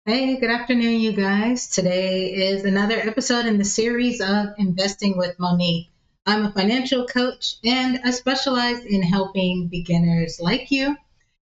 Hey, good afternoon, you guys. Today is another episode in the series of Investing with Monique. I'm a financial coach and I specialize in helping beginners like you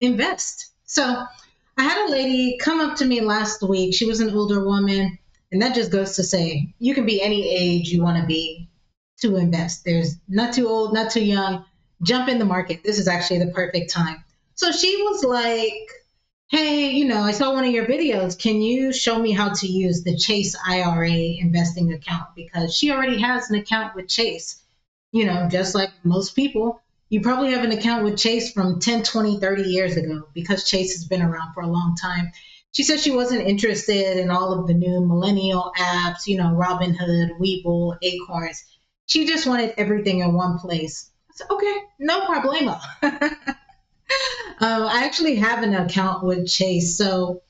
invest. So, I had a lady come up to me last week. She was an older woman, and that just goes to say you can be any age you want to be to invest. There's not too old, not too young. Jump in the market. This is actually the perfect time. So, she was like, hey, I saw one of your videos. Can you show me how to use the Chase IRA investing account? Because she already has an account with Chase. Just like most people, you probably have an account with Chase from 10, 20, 30 years ago because Chase has been around for a long time. She said she wasn't interested in all of the new millennial apps, Robinhood, Webull, Acorns. She just wanted everything in one place. I said, okay, no problemo. I actually have an account with Chase. So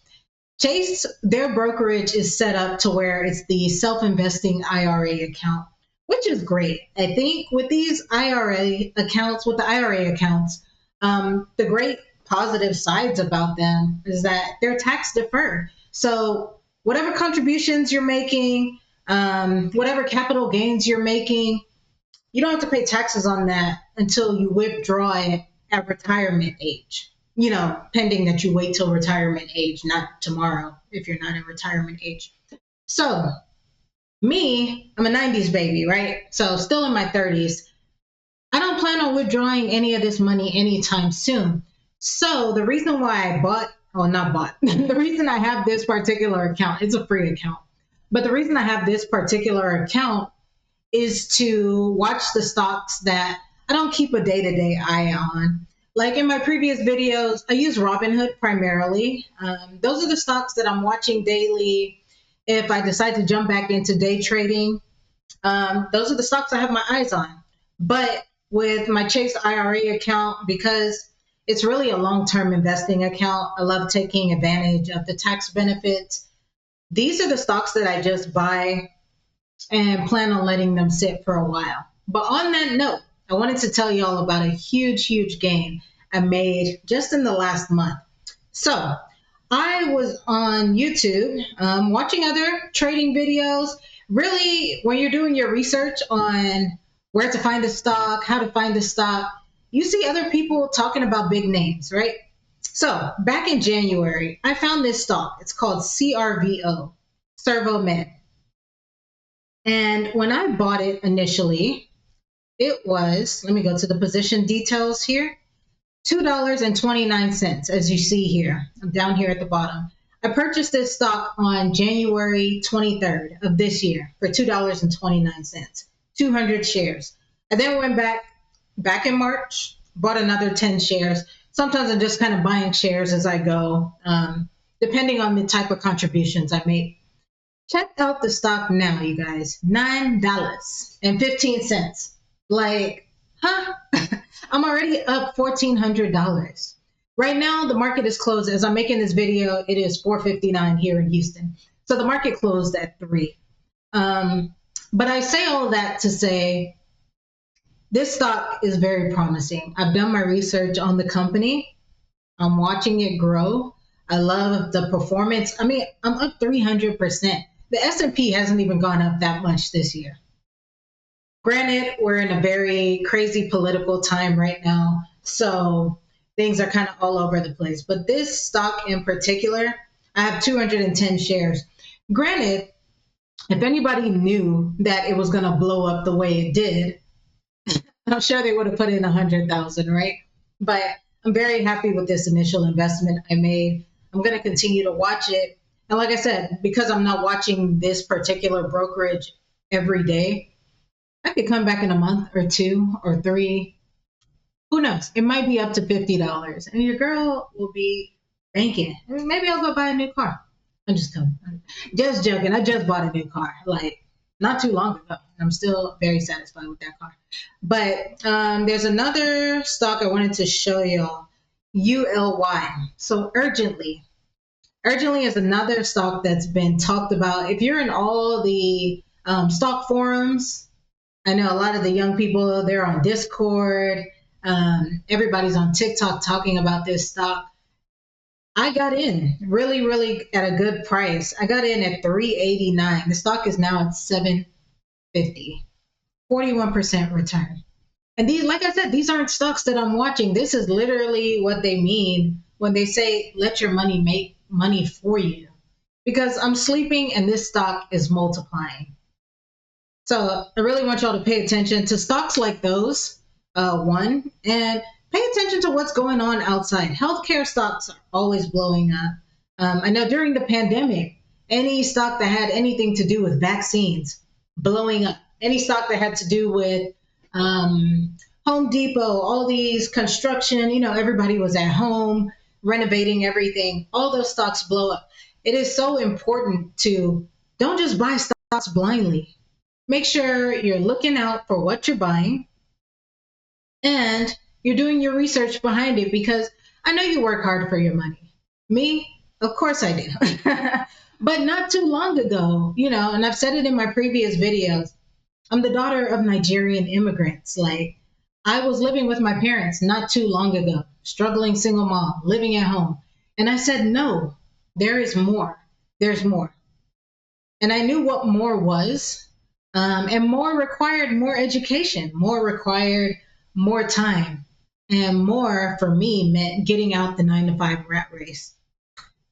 Chase, their brokerage is set up to where it's the self-investing IRA account, which is great. I think with these IRA accounts, with the IRA accounts, the great positive sides about them is that they're tax deferred. So whatever contributions you're making, whatever capital gains you're making, you don't have to pay taxes on that until you withdraw it at retirement age. Pending that you wait till retirement age, not tomorrow if you're not in retirement age. So, me, I'm a 90s baby, right? So, still in my 30s. I don't plan on withdrawing any of this money anytime soon. So, the reason why I bought, well, not bought, the reason I have this particular account, it's a free account. But the reason I have this particular account is to watch the stocks that I don't keep a day-to-day eye on. Like in my previous videos, I use Robinhood primarily. Those are the stocks that I'm watching daily. If I decide to jump back into day trading, those are the stocks I have my eyes on. But with my Chase IRA account, because it's really a long-term investing account, I love taking advantage of the tax benefits. These are the stocks that I just buy and plan on letting them sit for a while. But on that note, I wanted to tell you all about a huge, huge gain I made just in the last month. So I was on YouTube watching other trading videos. Really, when you're doing your research on where to find the stock, how to find the stock, you see other people talking about big names, right? So back in January, I found this stock. It's called CRVO, Servo Med. And when I bought it initially, it was, let me go to the position details here, $2.29, as you see here. I'm down here at the bottom. I purchased this stock on January 23rd of this year for $2.29, 200 shares. I then went back in March, bought another 10 shares. Sometimes I'm just kind of buying shares as I go, depending on the type of contributions I make. Check out the stock now, you guys. $9.15. Like, huh? I'm already up $1,400. Right now, the market is closed. As I'm making this video, it is 4:59 here in Houston. So the market closed at 3. But I say all that to say this stock is very promising. I've done my research on the company. I'm watching it grow. I love the performance. I mean, I'm up 300%. The S&P hasn't even gone up that much this year. Granted, we're in a very crazy political time right now, so things are kind of all over the place. But this stock in particular, I have 210 shares. Granted, if anybody knew that it was going to blow up the way it did, I'm sure they would have put in 100,000, right? But I'm very happy with this initial investment I made. I'm going to continue to watch it. And like I said, because I'm not watching this particular brokerage every day, I could come back in a month or 2 or 3. Who knows? It might be up to $50, and your girl will be banking. Maybe I'll go buy a new car. I'm just joking. I just bought a new car, like not too long ago. I'm still very satisfied with that car. But there's another stock I wanted to show y'all, ULY. So Urgently is another stock that's been talked about. If you're in all the stock forums, I know a lot of the young people, they're on Discord. Everybody's on TikTok talking about this stock. I got in really, really at a good price. I got in at 389. The stock is now at 750, 41% return. And these, like I said, these aren't stocks that I'm watching. This is literally what they mean when they say, let your money make money for you. Because I'm sleeping and this stock is multiplying. So I really want y'all to pay attention to stocks like those, one, and pay attention to what's going on outside. Healthcare stocks are always blowing up. I know during the pandemic, any stock that had anything to do with vaccines, blowing up. Any stock that had to do with Home Depot, all these construction, everybody was at home renovating everything. All those stocks blow up. It is so important to don't just buy stocks blindly. Make sure you're looking out for what you're buying and you're doing your research behind it because I know you work hard for your money. Me, of course I do. But not too long ago, and I've said it in my previous videos, I'm the daughter of Nigerian immigrants. Like, I was living with my parents not too long ago, struggling single mom, living at home. And I said, no, there is more. There's more. And I knew what more was. And more required more education, more required more time. And more for me meant getting out the 9 to 5 rat race.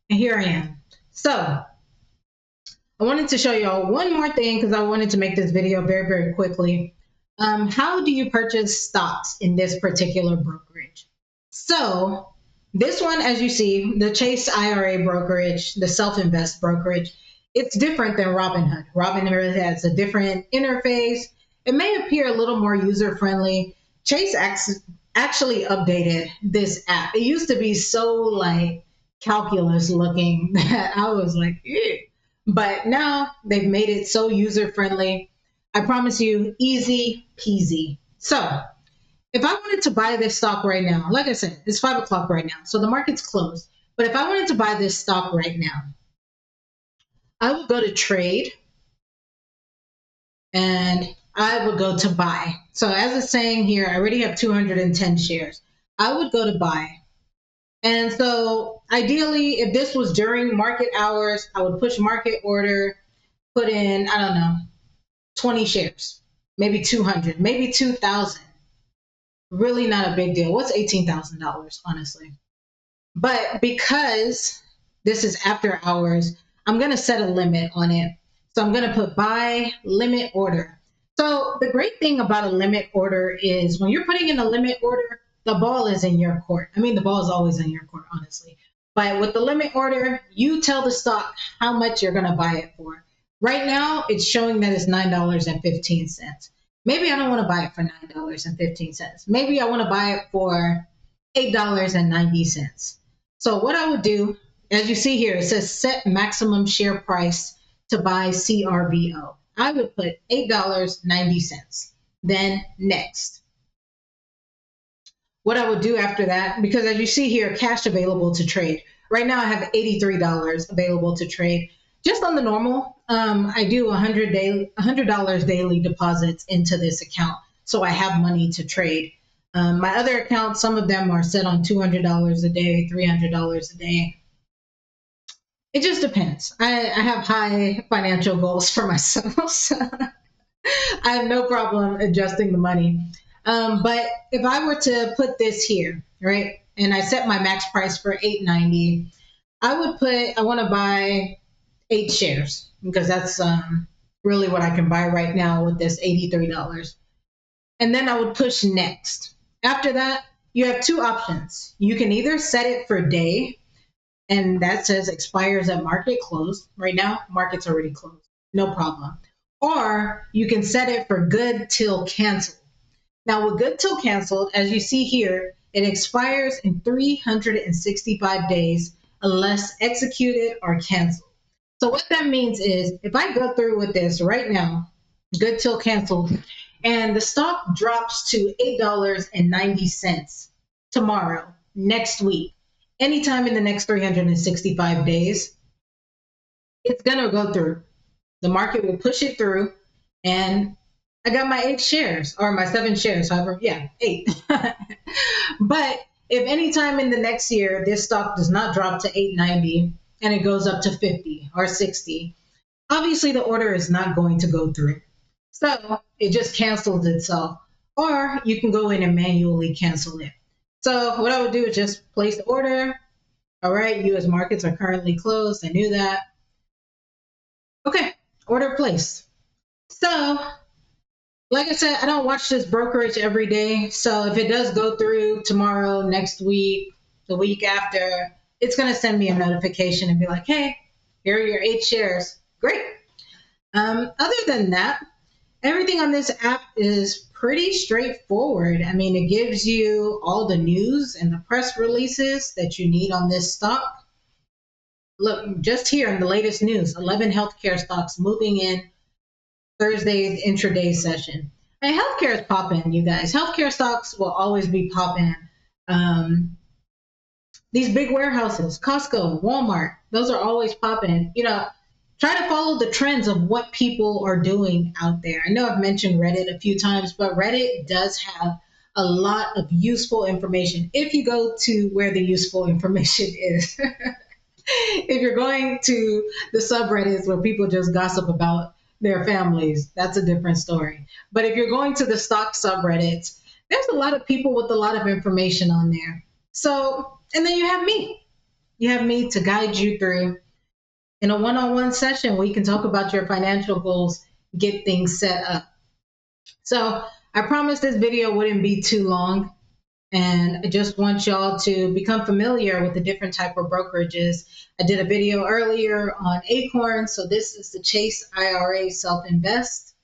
And here I am. So I wanted to show y'all one more thing because I wanted to make this video very, very quickly. How do you purchase stocks in this particular brokerage? So this one, as you see, the Chase IRA brokerage, the self-invest brokerage, it's different than Robinhood. Robinhood has a different interface. It may appear a little more user-friendly. Chase actually updated this app. It used to be so like calculus looking that I was like, ew. But now they've made it so user-friendly. I promise you, easy peasy. So if I wanted to buy this stock right now, like I said, it's 5 o'clock right now, so the market's closed. But if I wanted to buy this stock right now, I would go to trade and I would go to buy. So as it's saying here, I already have 210 shares. I would go to buy. And so ideally, if this was during market hours, I would push market order, put in, I don't know, 20 shares, maybe 200, maybe 2,000. Really not a big deal. What's $18,000, honestly? But because this is after hours, I'm going to set a limit on it. So I'm going to put buy limit order. So the great thing about a limit order is when you're putting in a limit order, the ball is in your court. I mean, the ball is always in your court, honestly. But with the limit order, you tell the stock how much you're going to buy it for. Right now, it's showing that it's $9.15. Maybe I don't want to buy it for $9.15. Maybe I want to buy it for $8.90. So what I would do, as you see here, it says set maximum share price to buy CRVO. I would put $8.90. Then next. What I would do after that, because as you see here, cash available to trade. Right now I have $83 available to trade. Just on the normal, I do $100 daily deposits into this account. So I have money to trade. My other accounts, some of them are set on $200 a day, $300 a day. It just depends. I have high financial goals for myself. So I have no problem adjusting the money. But if I were to put this here, right, and I set my max price for $8.90, I want to buy 8 shares because that's really what I can buy right now with this $83. And then I would push next. After that, you have 2 options. You can either set it for day, and that says expires at market close. Right now, market's already closed. No problem. Or you can set it for good till canceled. Now, with good till canceled, as you see here, it expires in 365 days unless executed or canceled. So what that means is if I go through with this right now, good till canceled, and the stock drops to $8.90 tomorrow, next week, anytime in the next 365 days, it's going to go through. The market will push it through, and I got my 8 shares or my 7 shares, however, yeah, 8. But if anytime in the next year this stock does not drop to 890 and it goes up to 50 or 60, obviously the order is not going to go through. So it just cancels itself. Or you can go in and manually cancel it. So what I would do is just place the order. All right, US markets are currently closed. I knew that. Okay, order placed. So, like I said, I don't watch this brokerage every day. So if it does go through tomorrow, next week, the week after, it's going to send me a notification and be like, hey, here are your 8 shares. Great. Other than that, everything on this app is pretty straightforward. I mean, it gives you all the news and the press releases that you need on this stock. Look, just here in the latest news, 11 healthcare stocks moving in Thursday's intraday session. And healthcare is popping, you guys. Healthcare stocks will always be popping. Um, these big warehouses, Costco, Walmart, those are always popping. Try to follow the trends of what people are doing out there. I know I've mentioned Reddit a few times, but Reddit does have a lot of useful information if you go to where the useful information is. If you're going to the subreddits where people just gossip about their families, that's a different story. But if you're going to the stock subreddits, there's a lot of people with a lot of information on there. So, and then you have me. You have me to guide you through in a one-on-one session where you can talk about your financial goals, get things set up. So I promised this video wouldn't be too long, and I just want y'all to become familiar with the different type of brokerages. I did a video earlier on Acorn, so this is the Chase IRA Self-Invest.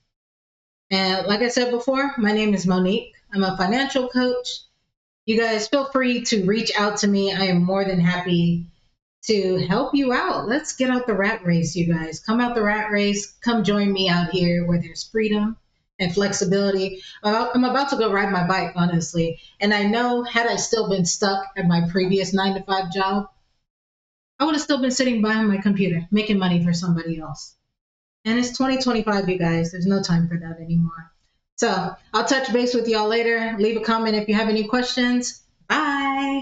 And like I said before, my name is Monique. I'm a financial coach. You guys feel free to reach out to me. I am more than happy to help you out. Let's get out the rat race, you guys. Come out the rat race. Come join me out here where there's freedom and flexibility. I'm about to go ride my bike, honestly. And I know had I still been stuck at my previous 9-to-5 job, I would have still been sitting behind my computer making money for somebody else. And it's 2025, you guys. There's no time for that anymore. So I'll touch base with y'all later. Leave a comment if you have any questions. Bye.